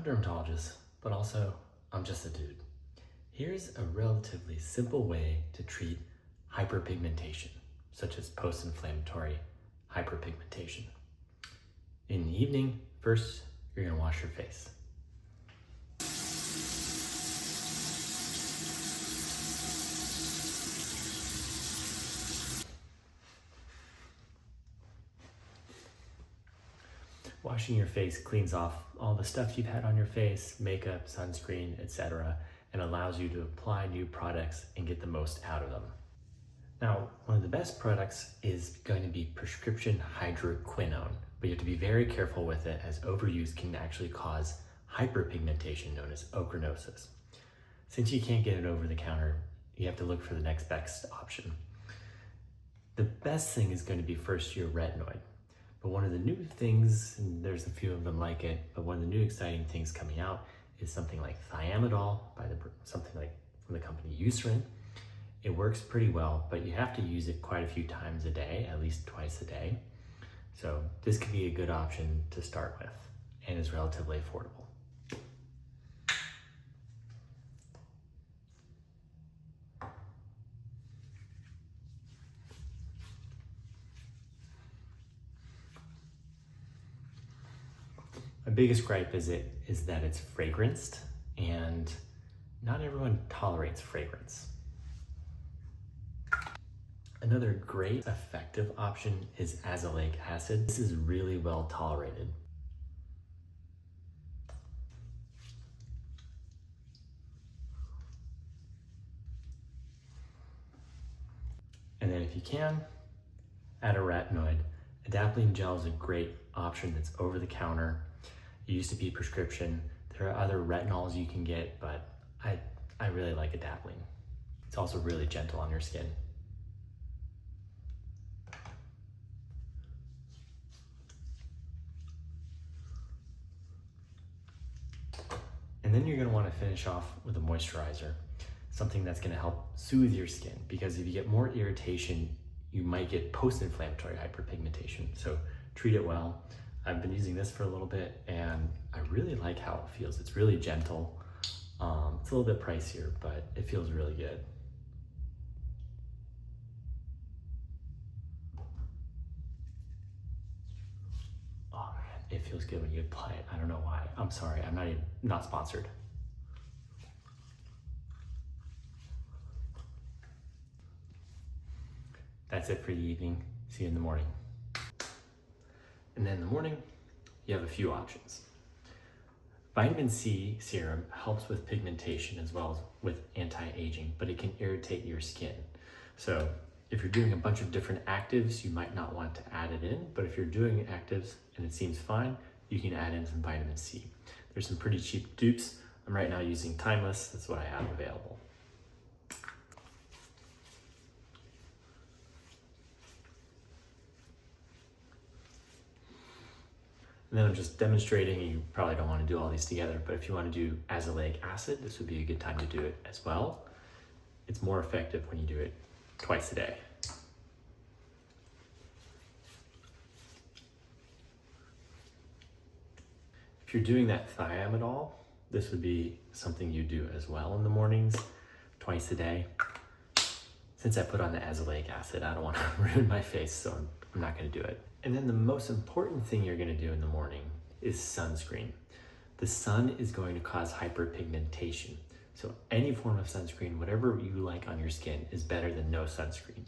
dermatologist, but also I'm just a dude. Here's a relatively simple way to treat hyperpigmentation, such as post-inflammatory hyperpigmentation. In the evening, first, you're gonna wash your face. Washing your face cleans off all the stuff you've had on your face, makeup, sunscreen, etc., and allows you to apply new products and get the most out of them. Now, one of the best products is going to be prescription hydroquinone, but you have to be very careful with it as overuse can actually cause hyperpigmentation known as ochronosis. Since you can't get it over the counter, you have to look for the next best option. The best thing is going to be first your retinoid. But one of the new things, and there's a few of them like it, but one of the new exciting things coming out is something like thiamidol something like from the company Sunscreen. It works pretty well, but you have to use it quite a few times a day, at least twice a day. So this could be a good option to start with and is relatively affordable. My biggest gripe is that it's fragranced, and not everyone tolerates fragrance. Another great effective option is azelaic acid. This is really well tolerated. And then if you can, add a retinoid. Adapalene gel is a great option that's over the counter. It used to be prescription. There are other retinols you can get, but I really like adapalene. It's also really gentle on your skin. And then you're gonna wanna finish off with a moisturizer, something that's gonna help soothe your skin, because if you get more irritation, you might get post-inflammatory hyperpigmentation. So treat it well. I've been using this for a little bit and I really like how it feels. It's really gentle. It's a little bit pricier, but it feels really good. Oh man, it feels good when you apply it. I don't know why. I'm sorry, I'm not sponsored. That's it for the evening. See you in the morning. And then in the morning, you have a few options. Vitamin C serum helps with pigmentation as well as with anti-aging, but it can irritate your skin. So if you're doing a bunch of different actives, you might not want to add it in, but if you're doing actives and it seems fine, you can add in some vitamin C. There's some pretty cheap dupes. I'm right now using Timeless. That's what I have available. And then I'm just demonstrating, you probably don't want to do all these together, but if you want to do azelaic acid, this would be a good time to do it as well. It's more effective when you do it twice a day. If you're doing that thiamidol, this would be something you do as well in the mornings, twice a day. Since I put on the azelaic acid, I don't want to ruin my face, so I'm not going to do it. And then the most important thing you're going to do in the morning is sunscreen. The sun is going to cause hyperpigmentation. So any form of sunscreen, whatever you like on your skin, is better than no sunscreen.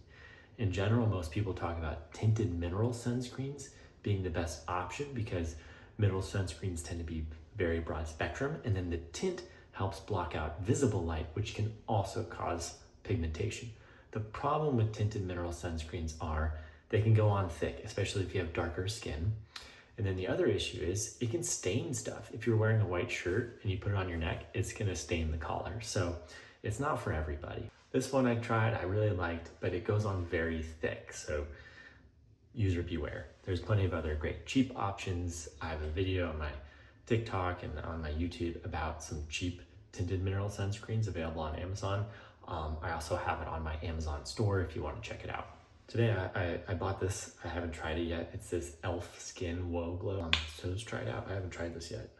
In general, most people talk about tinted mineral sunscreens being the best option because mineral sunscreens tend to be very broad spectrum, and then the tint helps block out visible light, which can also cause pigmentation. The problem with tinted mineral sunscreens are they can go on thick, especially if you have darker skin. And then the other issue is it can stain stuff. If you're wearing a white shirt and you put it on your neck, it's gonna stain the collar. So it's not for everybody. This one I tried, I really liked, but it goes on very thick. So user beware. There's plenty of other great cheap options. I have a video on my TikTok and on my YouTube about some cheap tinted mineral sunscreens available on Amazon. I also have it on my Amazon store if you want to check it out. Today I bought this. I haven't tried it yet. It's this e.l.f. Skin Whoa Glow. So let's try it out. I haven't tried this yet.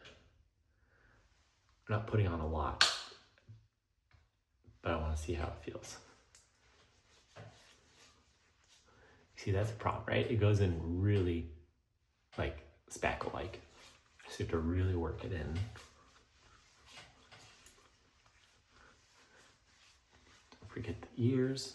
I'm not putting on a lot, but I want to see how it feels. See, that's a problem, right? It goes in really like spackle-like. So you have to really work it in. Don't forget the ears.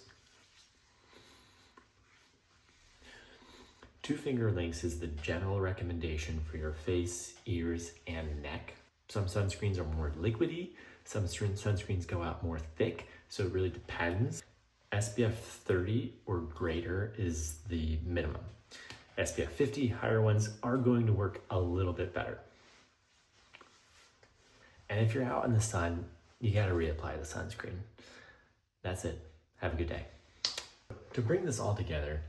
2 finger lengths is the general recommendation for your face, ears, and neck. Some sunscreens are more liquidy. Some sunscreens go out more thick. So it really depends. SPF 30 or greater is the minimum. SPF 50, higher ones are going to work a little bit better. And if you're out in the sun, you gotta reapply the sunscreen. That's it. Have a good day. To bring this all together,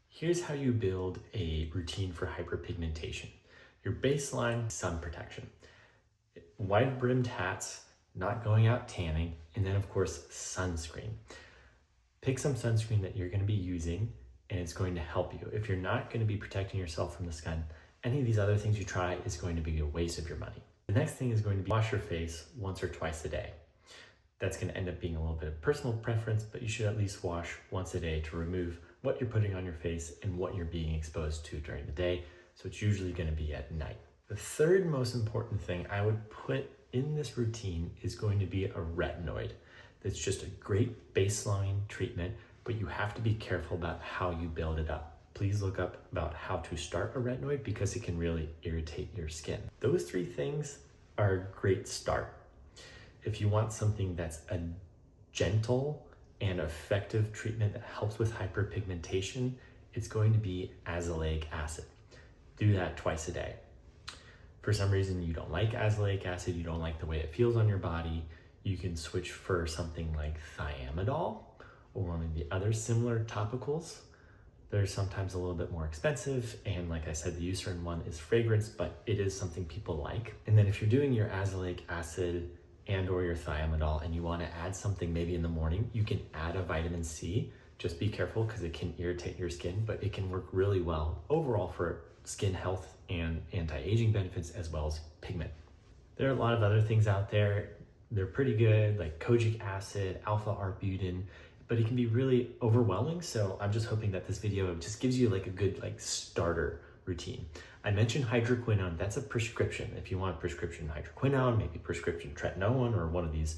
here's how you build a routine for hyperpigmentation. Your baseline, sun protection. Wide-brimmed hats, not going out tanning, and then of course, sunscreen. Pick some sunscreen that you're gonna be using and it's going to help you. If you're not gonna be protecting yourself from the sun, any of these other things you try is going to be a waste of your money. The next thing is going to be wash your face once or twice a day. That's gonna end up being a little bit of personal preference, but you should at least wash once a day to remove what you're putting on your face and what you're being exposed to during the day. So it's usually gonna be at night. The third most important thing I would put in this routine is going to be a retinoid. That's just a great baseline treatment, but you have to be careful about how you build it up. Please look up about how to start a retinoid because it can really irritate your skin. Those 3 things are a great start. If you want something that's a gentle and effective treatment that helps with hyperpigmentation, it's going to be azelaic acid. Do that twice a day. For some reason you don't like azelaic acid, you don't like the way it feels on your body, you can switch for something like thiamidol or one of the other similar topicals. They're sometimes a little bit more expensive, and like I said, the Eucerin one is fragrance, but it is something people like. And then if you're doing your azelaic acid and or your thiamidol and you want to add something maybe in the morning, you can add a vitamin C. Just be careful because it can irritate your skin, but it can work really well overall for skin health and anti-aging benefits as well as pigment. There are a lot of other things out there. They're pretty good, like kojic acid, alpha-arbutin, but it can be really overwhelming. So I'm just hoping that this video just gives you like a good starter routine. I mentioned hydroquinone, that's a prescription. If you want prescription hydroquinone, maybe prescription retinoids, or one of these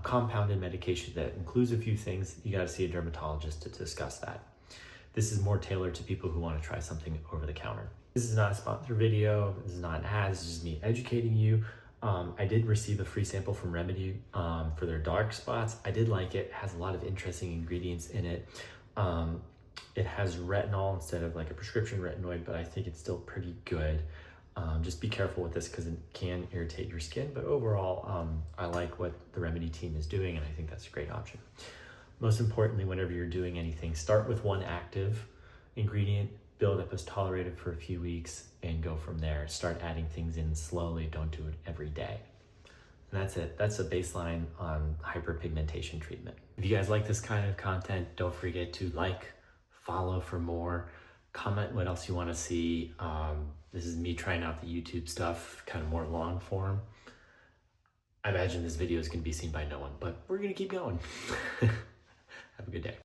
compounded medications that includes a few things, you gotta see a dermatologist to discuss that. This is more tailored to people who wanna try something over the counter. This is not a sponsored video, this is not an ad, this is just me educating you. I did receive a free sample from Remedy for their dark spots. I did like it. It has a lot of interesting ingredients in it. It has retinol instead of like a prescription retinoid, but I think it's still pretty good. Just be careful with this because it can irritate your skin, but overall, I like what the Remedy team is doing, and I think that's a great option. Most importantly, whenever you're doing anything, start with one active ingredient, build up as tolerated for a few weeks, and go from there. Start adding things in slowly, don't do it every day. And that's it. That's a baseline on hyperpigmentation treatment. If you guys like this kind of content, don't forget to like, follow for more, comment what else you want to see. This is me trying out the YouTube stuff, kind of more long form. I imagine this video is going to be seen by no one, but we're going to keep going. Have a good day.